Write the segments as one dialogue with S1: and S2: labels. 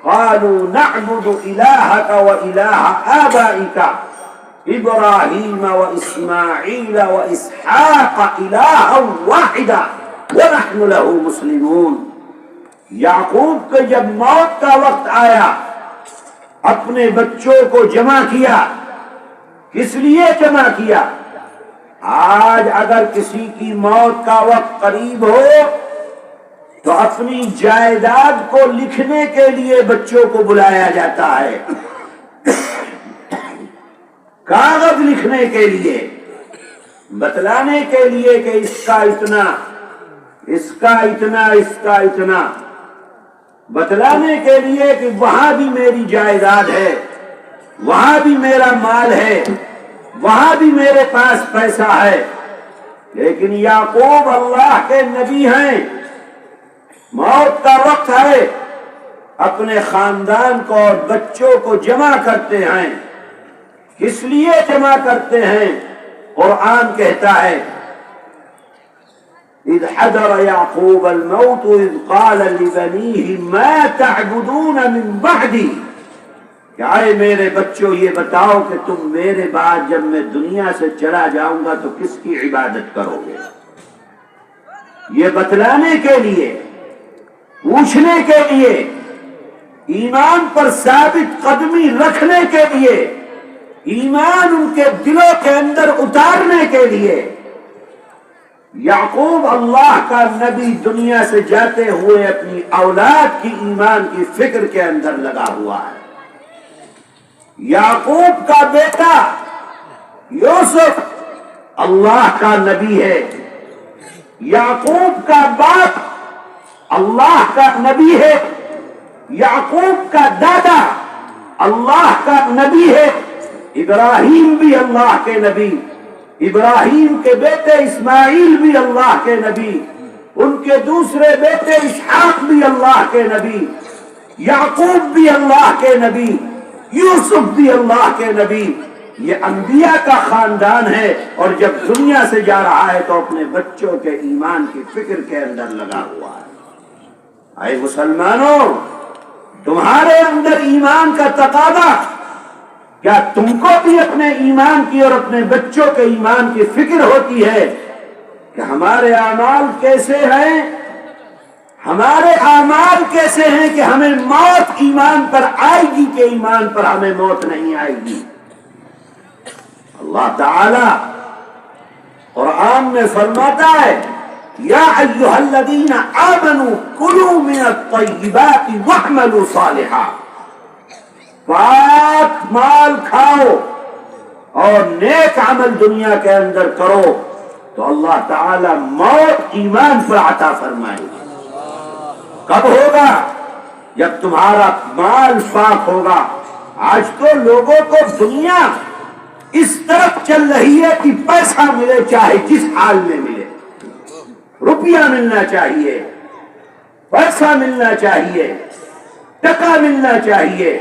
S1: قالوا نعبد إلهك وإله آبائك إبراهيم وإسماعيل وإسحاق إلها واحدا ونحن له مسلمون۔ یعقوب کے جب موت کا وقت آیا اپنے بچوں کو جمع کیا۔ کس لیے جمع کیا؟ آج اگر کسی کی موت کا وقت قریب ہو تو اپنی جائیداد کو لکھنے کے لیے بچوں کو بلایا جاتا ہے، کاغذ لکھنے کے لیے، بتلانے کے لیے کہ اس کا اتنا، اس کا اتنا، اس کا اتنا، بتلانے کے لیے کہ وہاں بھی میری جائیداد ہے، وہاں بھی میرا مال ہے، وہاں بھی میرے پاس پیسہ ہے۔ لیکن یعقوب اللہ کے نبی ہیں، موت کا وقت ہے، اپنے خاندان کو اور بچوں کو جمع کرتے ہیں۔ کس لیے جمع کرتے ہیں؟ قرآن کہتا ہے اذ حضر یعقوب الموت اذ قال لبنیہ ما تعبدون من بعدی، کہ اے میرے بچوں یہ بتاؤ کہ تم میرے بعد جب میں دنیا سے چلا جاؤں گا تو کس کی عبادت کرو گے؟ یہ بتلانے کے لیے، پوچھنے کے لیے، ایمان پر ثابت قدمی رکھنے کے لیے، ایمان ان کے دلوں کے اندر اتارنے کے لیے۔ یعقوب اللہ کا نبی دنیا سے جاتے ہوئے اپنی اولاد کی ایمان کی فکر کے اندر لگا ہوا ہے۔ یعقوب کا بیٹا یوسف اللہ کا نبی ہے، یعقوب کا باپ اللہ کا نبی ہے، یعقوب کا دادا اللہ کا نبی ہے، ابراہیم بھی اللہ کے نبی، ابراہیم کے بیٹے اسماعیل بھی اللہ کے نبی، ان کے دوسرے بیٹے اسحاق بھی اللہ کے نبی، یعقوب بھی اللہ کے نبی، یوسف بھی اللہ کے نبی۔ یہ انبیاء کا خاندان ہے، اور جب دنیا سے جا رہا ہے تو اپنے بچوں کے ایمان کی فکر کے اندر لگا ہوا ہے۔ اے مسلمانوں، تمہارے اندر ایمان کا تقاضا، کیا تم کو بھی اپنے ایمان کی اور اپنے بچوں کے ایمان کی فکر ہوتی ہے کہ ہمارے اعمال کیسے ہیں؟ ہمارے اعمال کیسے ہیں کہ ہمیں موت ایمان پر آئے گی کہ ایمان پر ہمیں موت نہیں آئے گی؟ اللہ تعالی قرآن میں فرماتا ہے یا ایھا الذین آمنوا کلوا من الطیبات واعملوا صالحا، پاک مال کھاؤ اور نیک عمل دنیا کے اندر کرو تو اللہ تعالی موت ایمان پر عطا فرمائے گا۔ کب ہوگا؟ جب تمہارا مال پاک ہوگا۔ آج تو لوگوں کو دنیا اس طرف چل رہی ہے کہ پیسہ ملے چاہے جس حال میں ملے، روپیہ ملنا چاہیے، پیسہ ملنا چاہیے، ٹکا ملنا چاہیے،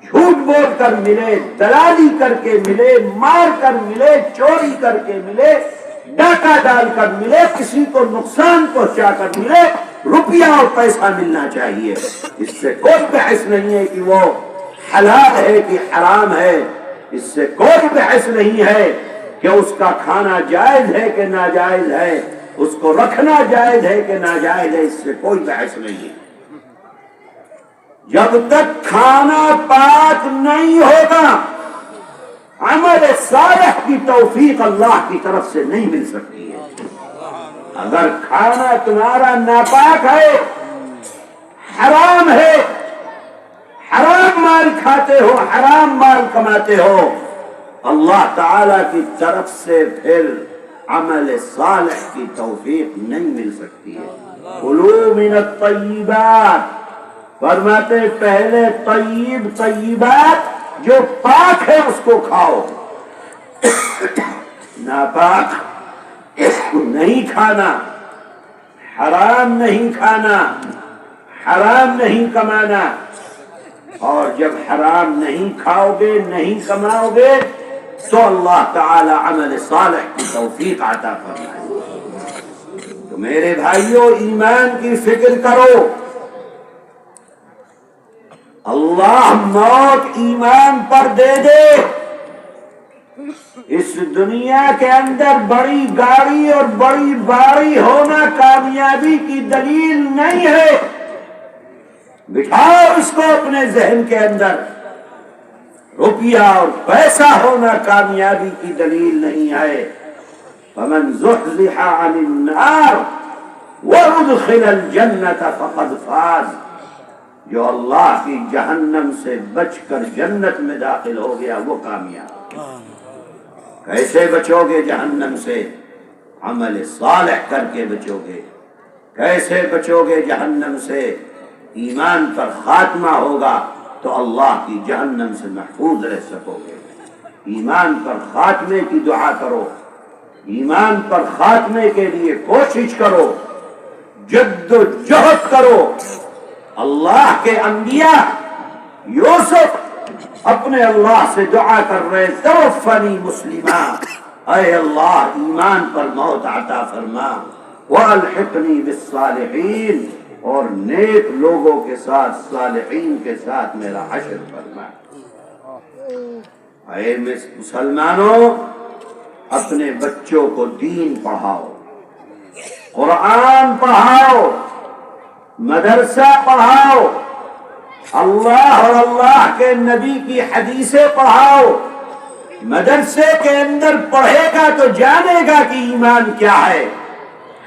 S1: جھوٹ بول کر ملے، دلالی کر کے ملے، مار کر ملے، چوری کر کے ملے، ڈاکہ ڈال کر ملے، کسی کو نقصان پہنچا کر ملے، روپیہ اور پیسہ ملنا چاہیے۔ اس سے کوئی بحث نہیں ہے کہ وہ حلال ہے کہ حرام ہے، اس سے کوئی بحث نہیں ہے کہ اس کا کھانا جائز ہے کہ ناجائز ہے، اس کو رکھنا جائز ہے کہ ناجائز ہے، اس سے کوئی بحث نہیں ہے۔ جب تک کھانا پاک نہیں ہوگا عمل صالح کی توفیق اللہ کی طرف سے نہیں مل سکتی ہے۔ اگر کھانا تمہارا ناپاک ہے، حرام ہے، حرام مال کھاتے ہو، حرام مال کماتے ہو، اللہ تعالی کی طرف سے پھر عمل صالح کی توفیق نہیں مل سکتی ہے۔ کلوا من الطیبات، فرماتے پہلے طیب طیبات جو پاک ہے اس کو کھاؤ، ناپاک نہیں کھانا، حرام نہیں کھانا، حرام نہیں کمانا۔ اور جب حرام نہیں کھاؤ گے، نہیں کماؤ گے تو اللہ تعالی عمل صالح کی توفیق عطا فرمائے گا۔ تو میرے بھائیوں، ایمان کی فکر کرو، اللہ موت ایمان پر دے دے، اس دنیا کے اندر بڑی گاڑی اور بڑی باری ہونا کامیابی کی دلیل نہیں ہے۔ بٹھاؤ اس کو اپنے ذہن کے اندر، روپیہ اور پیسہ ہونا کامیابی کی دلیل نہیں ہے۔ فمن زحزح عن النار وادخل الجنة فقد فاز، جو اللہ کی جہنم سے بچ کر جنت میں داخل ہو گیا وہ کامیاب۔ کیسے بچو گے جہنم سے؟ عمل صالح کر کے بچو گے۔ کیسے بچو گے جہنم سے؟ ایمان پر خاتمہ ہوگا تو اللہ کی جہنم سے محفوظ رہ سکو گے۔ ایمان پر خاتمے کی دعا کرو، ایمان پر خاتمے کے لیے کوشش کرو، جد و جہد کرو۔ اللہ کے انبیاء یوسف اپنے اللہ سے دعا کر رہے، توفنی مسلمہ، اے اللہ ایمان پر موت عطا فرما، والحقنی بالصالحین، اور نیک لوگوں کے ساتھ صالحین کے ساتھ میرا حشر فرما۔ اے مسلمانوں، اپنے بچوں کو دین پڑھاؤ، قرآن پڑھاؤ، مدرسہ پڑھاؤ، اللہ اور اللہ کے نبی کی حدیثیں پڑھاؤ۔ مدرسے کے اندر پڑھے گا تو جانے گا کہ ایمان کیا ہے،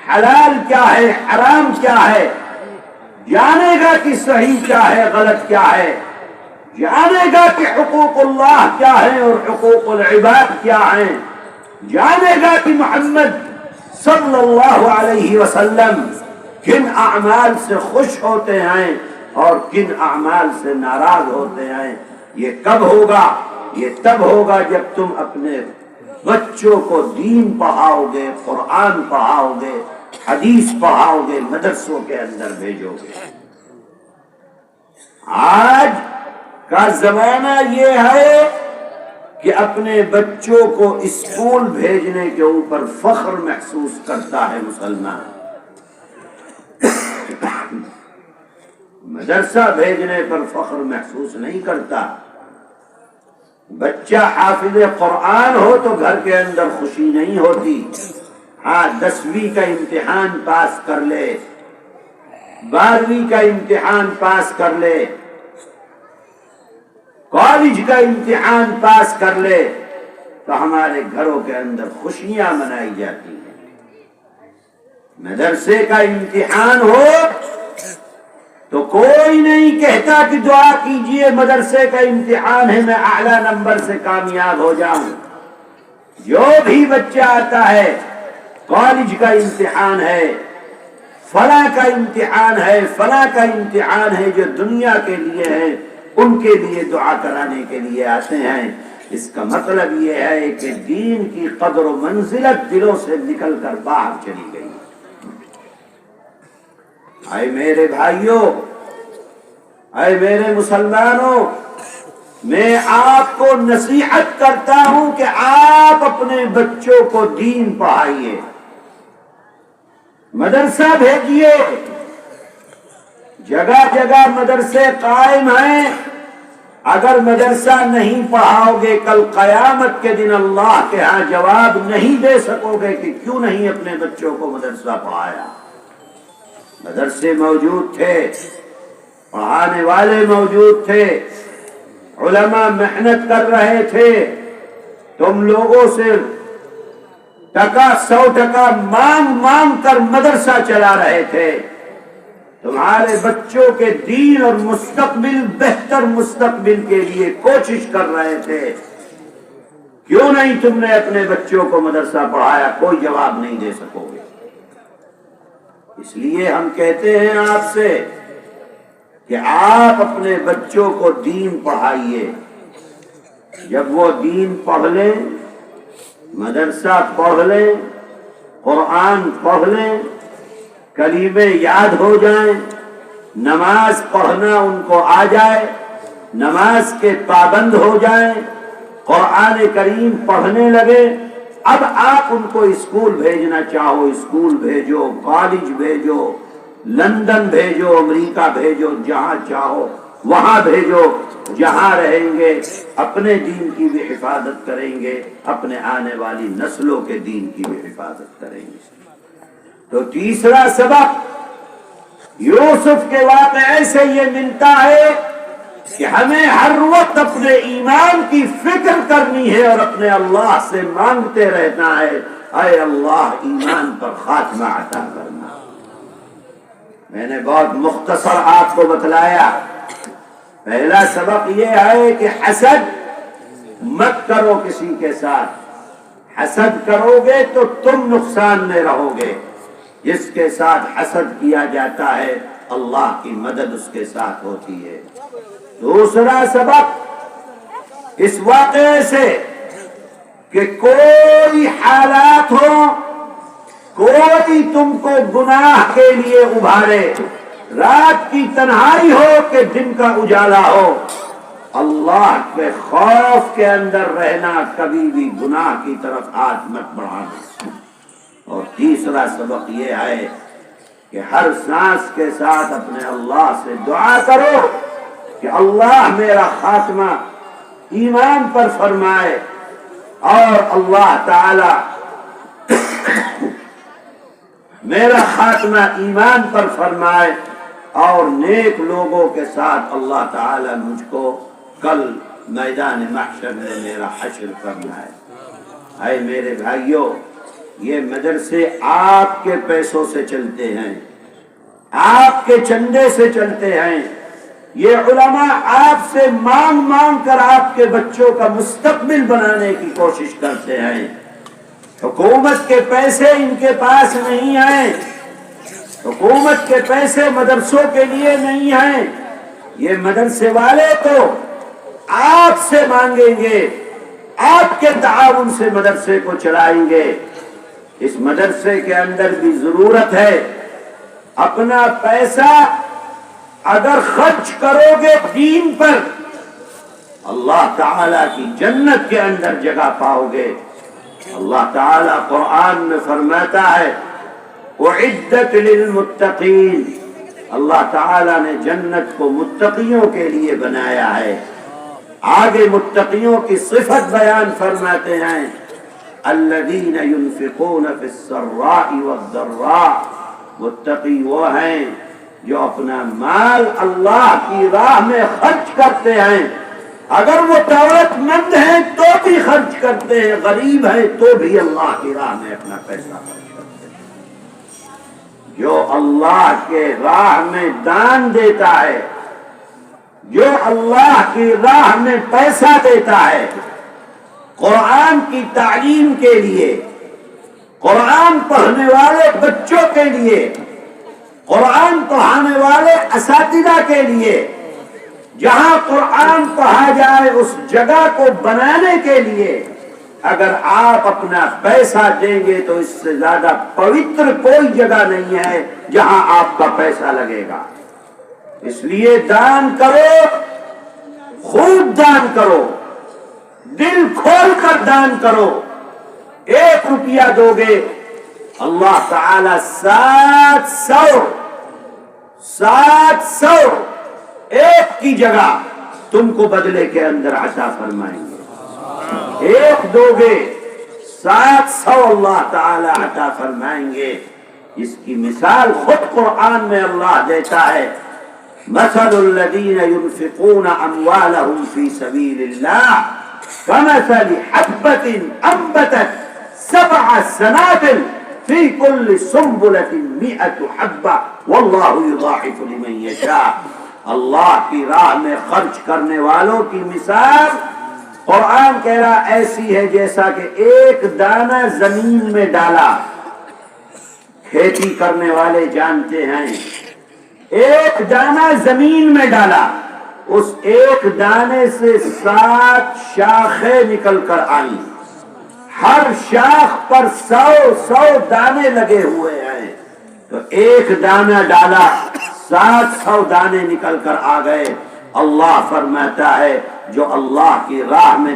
S1: حلال کیا ہے، حرام کیا ہے، جانے گا کہ صحیح کیا ہے، غلط کیا ہے، جانے گا کہ حقوق اللہ کیا ہے اور حقوق العباد کیا ہیں، جانے گا کہ محمد صلی اللہ علیہ وسلم کن اعمال سے خوش ہوتے ہیں اور کن اعمال سے ناراض ہوتے ہیں۔ یہ کب ہوگا؟ یہ تب ہوگا جب تم اپنے بچوں کو دین پڑھاؤ گے، قرآن پڑھاؤ گے، حدیث پڑھاؤ گے، مدرسوں کے اندر بھیجو گے۔ آج کا زمانہ یہ ہے کہ اپنے بچوں کو اسکول بھیجنے کے اوپر فخر محسوس کرتا ہے مسلمان، مدرسہ بھیجنے پر فخر محسوس نہیں کرتا۔ بچہ حافظ قرآن ہو تو گھر کے اندر خوشی نہیں ہوتی، ہاں 10ویں کا امتحان پاس کر لے، 12ویں کا امتحان پاس کر لے، کالج کا امتحان پاس کر لے تو ہمارے گھروں کے اندر خوشیاں منائی جاتی ہیں۔ مدرسے کا امتحان ہو تو کوئی نہیں کہتا کہ دعا کیجئے مدرسے کا امتحان ہے میں اعلیٰ نمبر سے کامیاب ہو جاؤں۔ جو بھی بچہ آتا ہے کالج کا امتحان ہے، فلاں کا امتحان ہے، فلاں کا امتحان ہے، جو دنیا کے لیے ہے ان کے لیے دعا کرانے کے لیے آتے ہیں۔ اس کا مطلب یہ ہے کہ دین کی قدر و منزلت دلوں سے نکل کر باہر چلی گئی۔ اے میرے بھائیوں، اے میرے مسلمانوں، میں آپ کو نصیحت کرتا ہوں کہ آپ اپنے بچوں کو دین پڑھائیے، مدرسہ بھیجیے۔ جگہ جگہ مدرسے قائم ہیں، اگر مدرسہ نہیں پڑھاؤ گے کل قیامت کے دن اللہ کے ہاں جواب نہیں دے سکو گے کہ کیوں نہیں اپنے بچوں کو مدرسہ پڑھایا۔ مدرسے موجود تھے، پڑھانے والے موجود تھے، علماء محنت کر رہے تھے، تم لوگوں سے ٹکا 100 ٹکا مانگ مانگ کر مدرسہ چلا رہے تھے، تمہارے بچوں کے دین اور مستقبل، بہتر مستقبل کے لیے کوشش کر رہے تھے، کیوں نہیں تم نے اپنے بچوں کو مدرسہ پڑھایا؟ کوئی جواب نہیں دے سکو گے۔ اس لیے ہم کہتے ہیں آپ سے کہ آپ اپنے بچوں کو دین پڑھائیے۔ جب وہ دین پڑھ لیں، مدرسہ پڑھ لیں، قرآن پڑھ لیں، کلمے یاد ہو جائیں، نماز پڑھنا ان کو آ جائے، نماز کے پابند ہو جائیں، قرآن کریم پڑھنے لگے، اب آپ ان کو اسکول بھیجنا چاہو اسکول بھیجو، کالج بھیجو، لندن بھیجو، امریکہ بھیجو، جہاں چاہو وہاں بھیجو جہاں رہیں گے اپنے دین کی بھی حفاظت کریں گے، اپنے آنے والی نسلوں کے دین کی بھی حفاظت کریں گے۔ تو تیسرا سبق یوسف کے واقعے سے یہ ملتا ہے کہ ہمیں ہر وقت اپنے ایمان کی فکر کرنی ہے اور اپنے اللہ سے مانگتے رہنا ہے، اے اللہ ایمان پر خاتمہ عطا کرنا۔ میں نے بہت مختصر آپ کو بتلایا۔ پہلا سبق یہ ہے کہ حسد مت کرو کسی کے ساتھ، حسد کرو گے تو تم نقصان میں رہو گے۔ جس کے ساتھ حسد کیا جاتا ہے اللہ کی مدد اس کے ساتھ ہوتی ہے۔ دوسرا سبق اس واقعے سے کہ کوئی حالات ہو، کوئی تم کو گناہ کے لیے ابھارے، رات کی تنہائی ہو کہ دن کا اجالا ہو، اللہ کے خوف کے اندر رہنا، کبھی بھی گناہ کی طرف ہاتھ مت بڑھانا۔ اور تیسرا سبق یہ ہے کہ ہر سانس کے ساتھ اپنے اللہ سے دعا کرو کہ اللہ میرا خاتمہ ایمان پر فرمائے، اور اللہ تعالی میرا خاتمہ ایمان پر فرمائے، اور نیک لوگوں کے ساتھ اللہ تعالی مجھ کو کل میدان محشر میں میرا حشر فرمائے۔ اے میرے بھائیوں، یہ مدرسے آپ کے پیسوں سے چلتے ہیں، آپ کے چندے سے چلتے ہیں، یہ علماء آپ سے مانگ مانگ کر آپ کے بچوں کا مستقبل بنانے کی کوشش کرتے ہیں۔ حکومت کے پیسے ان کے پاس نہیں ہیں، حکومت کے پیسے مدرسوں کے لیے نہیں ہیں، یہ مدرسے والے تو آپ سے مانگیں گے، آپ کے تعاون سے مدرسے کو چلائیں گے۔ اس مدرسے کے اندر بھی ضرورت ہے اپنا پیسہ اگر خرچ کرو گے دین پر، اللہ تعالی کی جنت کے اندر جگہ پاؤ گے۔ اللہ تعالی قرآن میں فرماتا ہے اعدت للمتقین، اللہ تعالی نے جنت کو متقیوں کے لیے بنایا ہے۔ آگے متقیوں کی صفت بیان فرماتے ہیں الذین ينفقون فی السراء والضراء، متقی وہ ہیں جو اپنا مال اللہ کی راہ میں خرچ کرتے ہیں، اگر وہ دولت مند ہیں تو بھی خرچ کرتے ہیں، غریب ہیں تو بھی اللہ کی راہ میں اپنا پیسہ خرچ کرتے ہیں۔ جو اللہ کے راہ میں دان دیتا ہے، جو اللہ کی راہ میں پیسہ دیتا ہے، قرآن کی تعلیم کے لیے، قرآن پڑھنے والے بچوں کے لیے، قرآن پڑھانے والے اساتذہ کے لیے، جہاں قرآن پڑھا جائے اس جگہ کو بنانے کے لیے اگر آپ اپنا پیسہ دیں گے تو اس سے زیادہ پوتر کوئی جگہ نہیں ہے جہاں آپ کا پیسہ لگے گا۔ اس لیے دان کرو، خوب دان کرو، دل کھول کر دان کرو۔ 1 روپیہ دو گے اللہ تعالی 700 ایک کی جگہ تم کو بدلے کے اندر عطا فرمائیں گے۔ 1 دو گے 700 اللہ تعالی عطا فرمائیں گے۔ اس کی مثال خود قرآن میں اللہ دیتا ہے مثل الذین ينفقون اموالهم في سبيل الله كمثل حبة انبتت 7 سنابل في كل سنبلة 100 حبة والله يضاعف لمن يشاء۔ اللہ کی راہ میں خرچ کرنے والوں کی مثال قرآن کہہ رہا ایسی ہے جیسا کہ ایک دانہ زمین میں ڈالا، کھیتی کرنے والے جانتے ہیں، ایک دانہ زمین میں ڈالا، اس ایک دانے سے 7 شاخیں نکل کر آئیں، ہر شاخ پر 100 دانے لگے ہوئے ہیں، تو ایک دانہ ڈالا 700 دانے نکل کر آ گئے۔ اللہ فرماتا ہے جو اللہ کی راہ میں